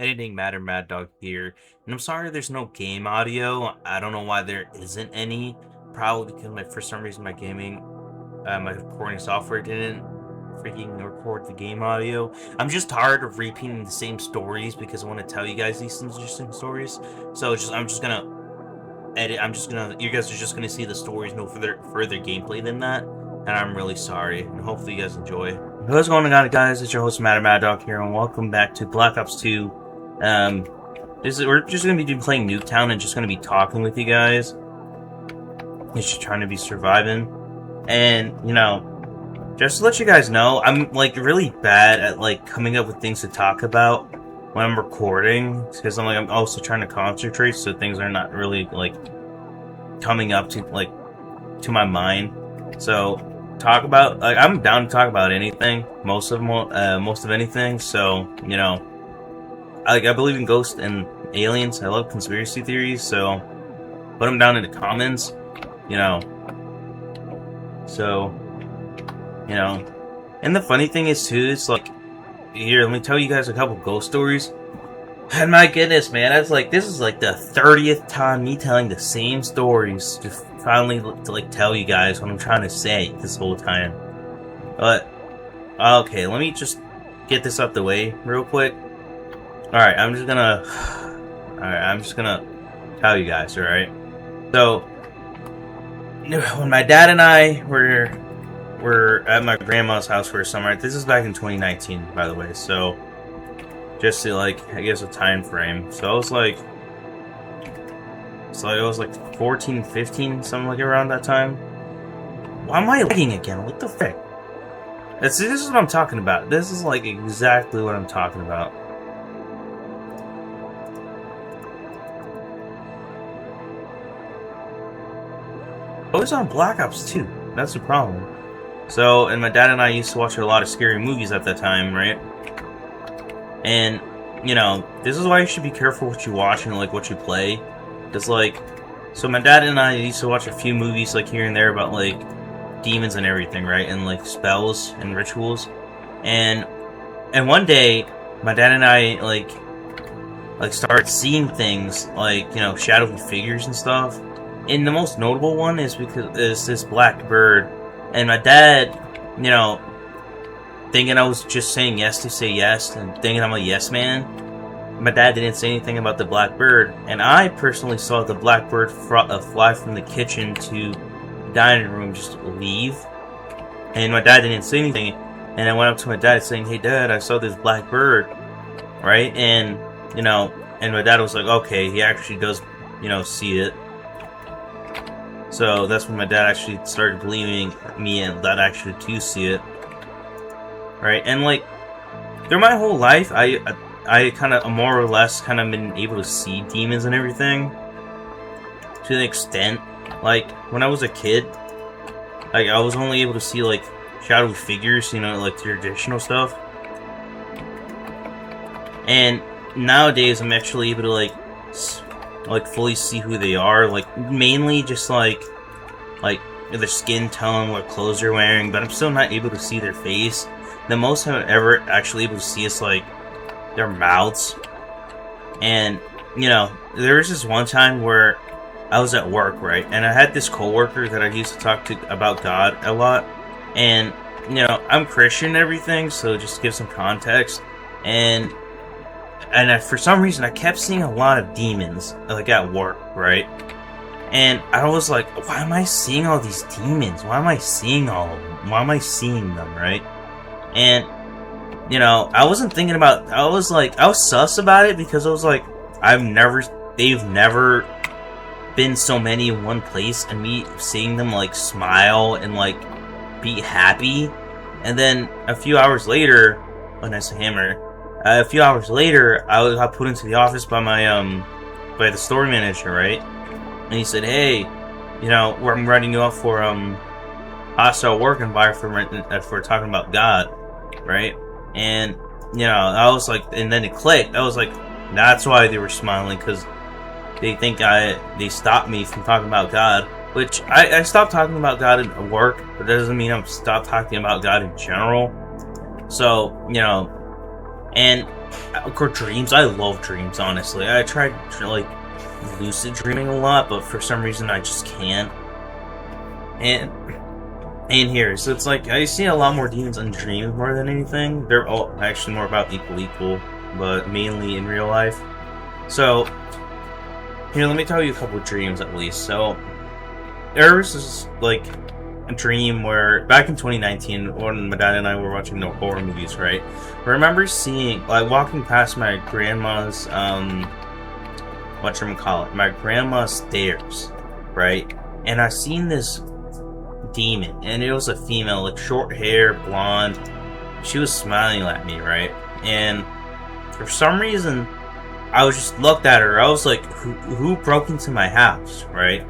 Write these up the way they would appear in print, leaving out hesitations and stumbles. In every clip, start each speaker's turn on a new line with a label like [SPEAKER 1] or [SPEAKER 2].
[SPEAKER 1] Editing Matter Mad Dog here, and I'm sorry there's no game audio. I don't know why there isn't any. Probably because for some reason my recording software didn't freaking record the game audio. I'm just tired of repeating the same stories because I want to tell you guys these interesting stories. So I'm just gonna edit. You guys are just gonna see the stories, no further gameplay than that. And I'm really sorry, and hopefully you guys enjoy. What's going on, guys? It's your host Matter Mad Dog here, and welcome back to Black Ops 2. We're just gonna be playing Nuketown and just gonna be talking with you guys. Just trying to be surviving, and just to let you guys know, I'm like really bad at like coming up with things to talk about when I'm recording because I'm also trying to concentrate, so things are not really like coming up to my mind. So I'm down to talk about anything, most of anything. So I believe in ghosts and aliens. I love conspiracy theories, so put them down in the comments. And the funny thing is too, it's like, here, let me tell you guys a couple ghost stories. And my goodness, man, this is like the 30th time me telling the same stories, just finally to like tell you guys what I'm trying to say this whole time. But okay, let me just get this out the way real quick. Alright, I'm just gonna tell you guys, alright? So, when my dad and I were at my grandma's house for a summer, this is back in 2019, by the way, so, just to, I guess a time frame. So, I was like 14, 15, something like around that time. Why am I lagging again? What the frick? This is what I'm talking about. This is, exactly what I'm talking about. I was on Black Ops 2. That's the problem. So, and my dad and I used to watch a lot of scary movies at that time, right? And, this is why you should be careful what you watch and, what you play. Because, so my dad and I used to watch a few movies, here and there about, demons and everything, right? And, spells and rituals. And one day, my dad and I, started seeing things, shadowy figures and stuff. And the most notable one is this black bird. And my dad, thinking I was just saying yes to say yes and thinking I'm a yes man, my dad didn't say anything about the black bird. And I personally saw the black bird fly from the kitchen to the dining room, just leave. And my dad didn't say anything. And I went up to my dad saying, "Hey Dad, I saw this black bird." Right? And, and my dad was like, "Okay, he actually does, see it." So that's when my dad actually started believing me and that actually to see it. Right? And through my whole life, I kind of more or less kind of been able to see demons and everything. To an extent. When I was a kid, I was only able to see shadowy figures, traditional stuff. And nowadays I'm actually able to fully see who they are, mainly just their skin tone, what clothes they're wearing, but I'm still not able to see their face. The most I'm ever actually able to see is their mouths. And there was this one time where I was at work, right, and I had this coworker that I used to talk to about God a lot. And I'm Christian and everything, so just to give some context. And for some reason, I kept seeing a lot of demons, at work, right? And I was like, why am I seeing all these demons? Why am I seeing all of them? Why am I seeing them, right? And, I wasn't thinking about, I was sus about it because I was like, they've never been so many in one place, and me seeing them, smile and, be happy. And then a few hours later, oh, nice hammer. A few hours later, I got put into the office by by the store manager, right? And he said, "Hey, I'm writing you up for hostile work environment for talking about God, right?" And I was like, and then it clicked. I was like, that's why they were smiling, because they think they stopped me from talking about God. Which I stopped talking about God at work, but that doesn't mean I'm stopped talking about God in general. So and Of course, dreams. I love dreams, honestly. I tried, like, lucid dreaming a lot, but for some reason I just can't. And here, so it's like, I see a lot more demons in dreams more than anything. They're all actually more about equal, but mainly in real life. So, here, let me tell you a couple of dreams at least. So, there was this, like, a dream where, back in 2019, when my dad and I were watching the horror movies, right? I remember seeing, like, walking past my grandma's, whatchamacallit, my grandma's stairs, right? And I seen this demon, and it was a female, like, short hair, blonde. She was smiling at me, right? And for some reason, I was just looked at her. I was like, who broke into my house, right?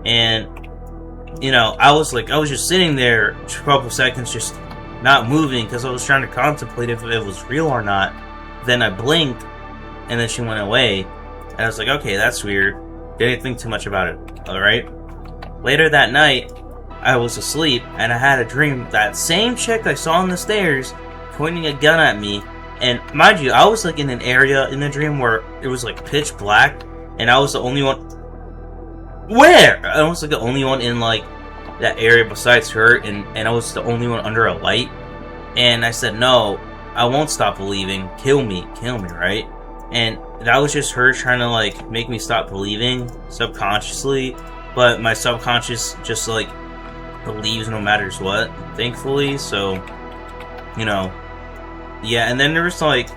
[SPEAKER 1] And, you know, I was just sitting there for a couple seconds, just not moving, because I was trying to contemplate if it was real or not. Then I blinked, and then she went away. And I was like, okay, that's weird. Didn't think too much about it, alright? Later that night, I was asleep, and I had a dream. That same chick I saw on the stairs, pointing a gun at me. And mind you, I was like in an area in the dream where it was like pitch black, and I was the only one. Where? I was like the only one in like that area besides her, and I was the only one under a light. And I said, no, I won't stop believing. Kill me, right? And that was just her trying to like make me stop believing subconsciously, but my subconscious just like believes no matter what, thankfully. So, you know, yeah. And then there was like,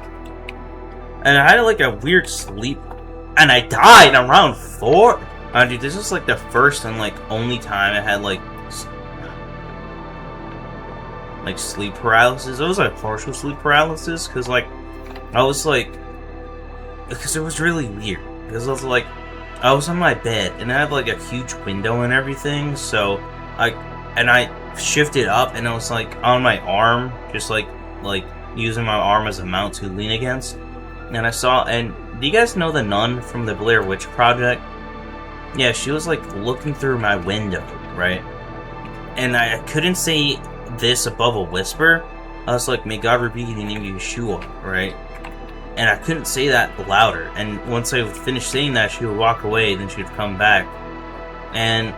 [SPEAKER 1] and I had like a weird sleep, and I died around 4. Dude, this is like the first and like only time I had like sleep paralysis. It was like partial sleep paralysis, because like I was like, because it was really weird, because I was like, I was on my bed and I have like a huge window and everything, so I shifted up and I was like on my arm, just like using my arm as a mount to lean against, and I saw, and do you guys know the nun from the Blair Witch Project? Yeah, she was like looking through my window, right? And I couldn't say this above a whisper. I was like, may God rebuke you in the name of Yeshua, right? And I couldn't say that louder. And once I finished saying that, she would walk away, then she would come back. And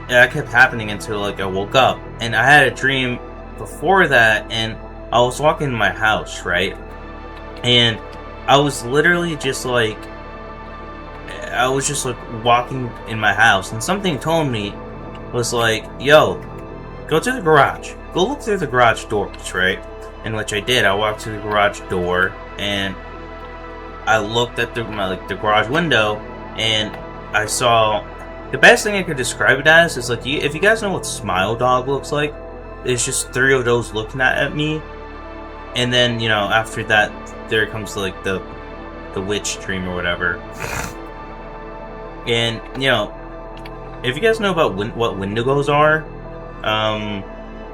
[SPEAKER 1] that kept happening until like I woke up. And I had a dream before that, and I was walking in my house, right? And I was literally just like, walking in my house, and something told me, was like, yo, go to the garage. Go look through the garage doors, right? And which I did. I walked to the garage door, and I looked at the garage window, and I saw, the best thing I could describe it as is like, if you guys know what Smile Dog looks like, it's just 3 of those looking at me. And then, you know, after that, there comes like the witch dream or whatever. And, you know, if you guys know about what Wendigos are,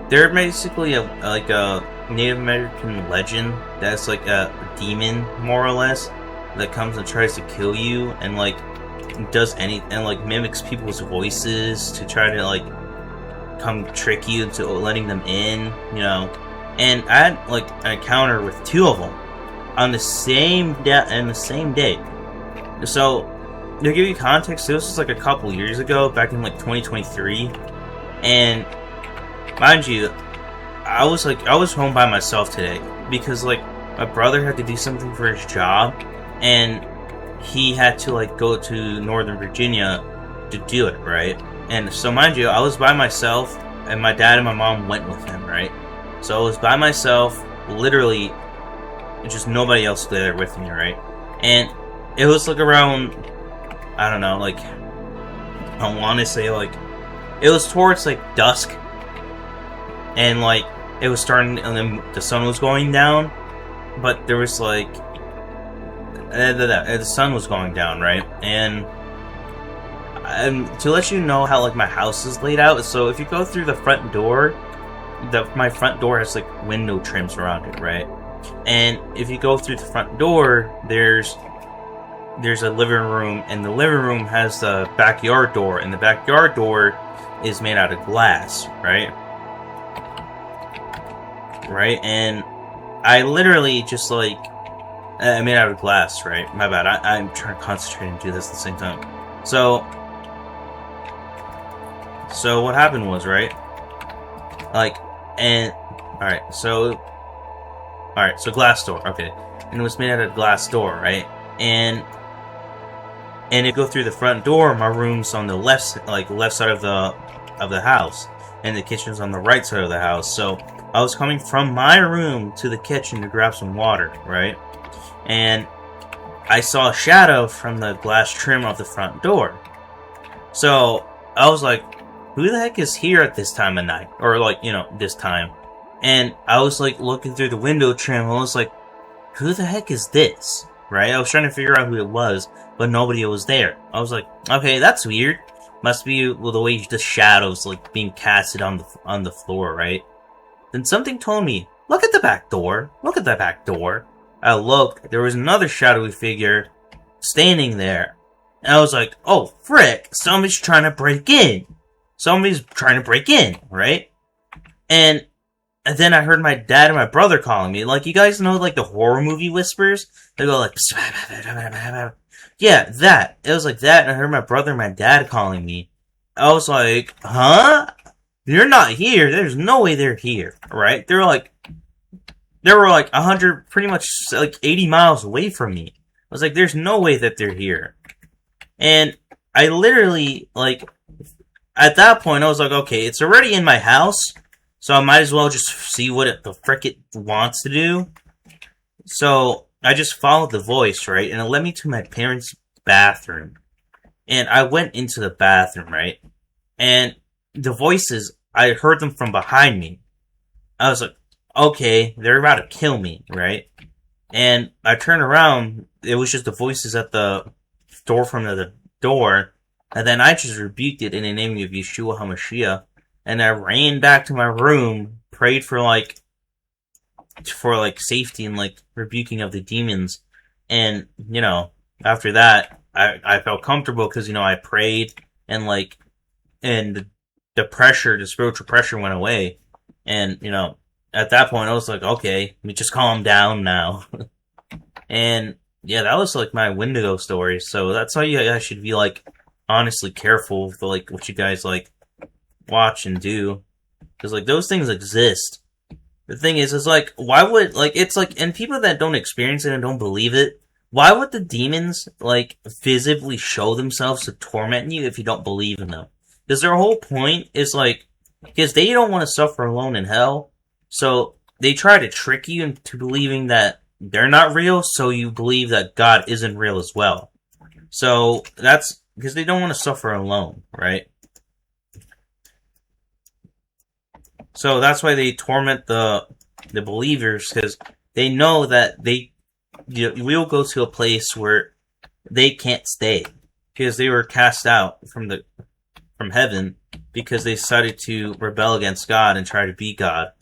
[SPEAKER 1] they're basically a Native American legend that's like a demon, more or less, that comes and tries to kill you, and like does and like mimics people's voices to try to like come trick you into letting them in, you know. And I had like an encounter with 2 of them on the same day. So, to give you context, this was like a couple years ago, back in like 2023, and mind you, I was home by myself today, because like my brother had to do something for his job, and he had to like go to Northern Virginia to do it, right? And so mind you, I was by myself, and my dad and my mom went with him, right? So I was by myself, literally, just nobody else there with me, right? And it was like around, I don't know, like, I want to say like, it was towards like dusk, and like it was starting, and then the sun was going down, but there was like, the sun was going down, right? And to let you know how like my house is laid out, so if you go through the front door, my front door has like window trims around it, right? And if you go through the front door, there's a living room, and the living room has the backyard door, and the backyard door is made out of glass, right? Right, and I literally just like made out of glass, right? My bad. I'm trying to concentrate and do this at the same time. So what happened was, right? Like, and all right, so glass door, okay, and it was made out of glass door, right? And if you go through the front door, my room's on the left side of the house, and the kitchen's on the right side of the house. So I was coming from my room to the kitchen to grab some water, right? And I saw a shadow from the glass trim of the front door. So I was like, who the heck is here at this time of night? Or like, this time. And I was like looking through the window trim, and I was like, who the heck is this? Right? I was trying to figure out who it was, but nobody was there. I was like, okay, that's weird. Must be the way the shadows like being casted on the floor, right? Then something told me, look at the back door. Look at the back door. I looked, there was another shadowy figure standing there. And I was like, oh, frick, somebody's trying to break in. Somebody's trying to break in, right? And then I heard my dad and my brother calling me. Like, you guys know, like, the horror movie whispers? They go like, yeah, that. It was like that, and I heard my brother and my dad calling me. I was like, huh? They're not here. There's no way they're here, right? They were like 100, pretty much like 80 miles away from me. I was like, there's no way that they're here. And I literally, like, at that point, I was like, okay, it's already in my house, so I might as well just see what the frick it wants to do. So I just followed the voice, right? And it led me to my parents' bathroom. And I went into the bathroom, right? And the voices, I heard them from behind me. I was like, okay, they're about to kill me, right? And I turned around, it was just the voices at the door from the door, and then I just rebuked it in the name of Yeshua HaMashiach, and I ran back to my room, prayed for safety and like rebuking of the demons, and after that I felt comfortable because I prayed, and the spiritual pressure went away, and at that point I was like, okay, let me just calm down now. And yeah, that was like my Wendigo story. So that's how you guys should be like honestly careful for like what you guys like watch and do, because like those things exist. The thing is like, why would it's like, and people that don't experience it and don't believe it, why would the demons like visibly show themselves to torment you if you don't believe in them? Because their whole point is like, because they don't want to suffer alone in hell, so they try to trick you into believing that they're not real, so you believe that God isn't real as well. So that's because they don't want to suffer alone, right? So that's why they torment the believers, because they know that we'll go to a place where they can't stay, because they were cast out from heaven because they decided to rebel against God and try to be God.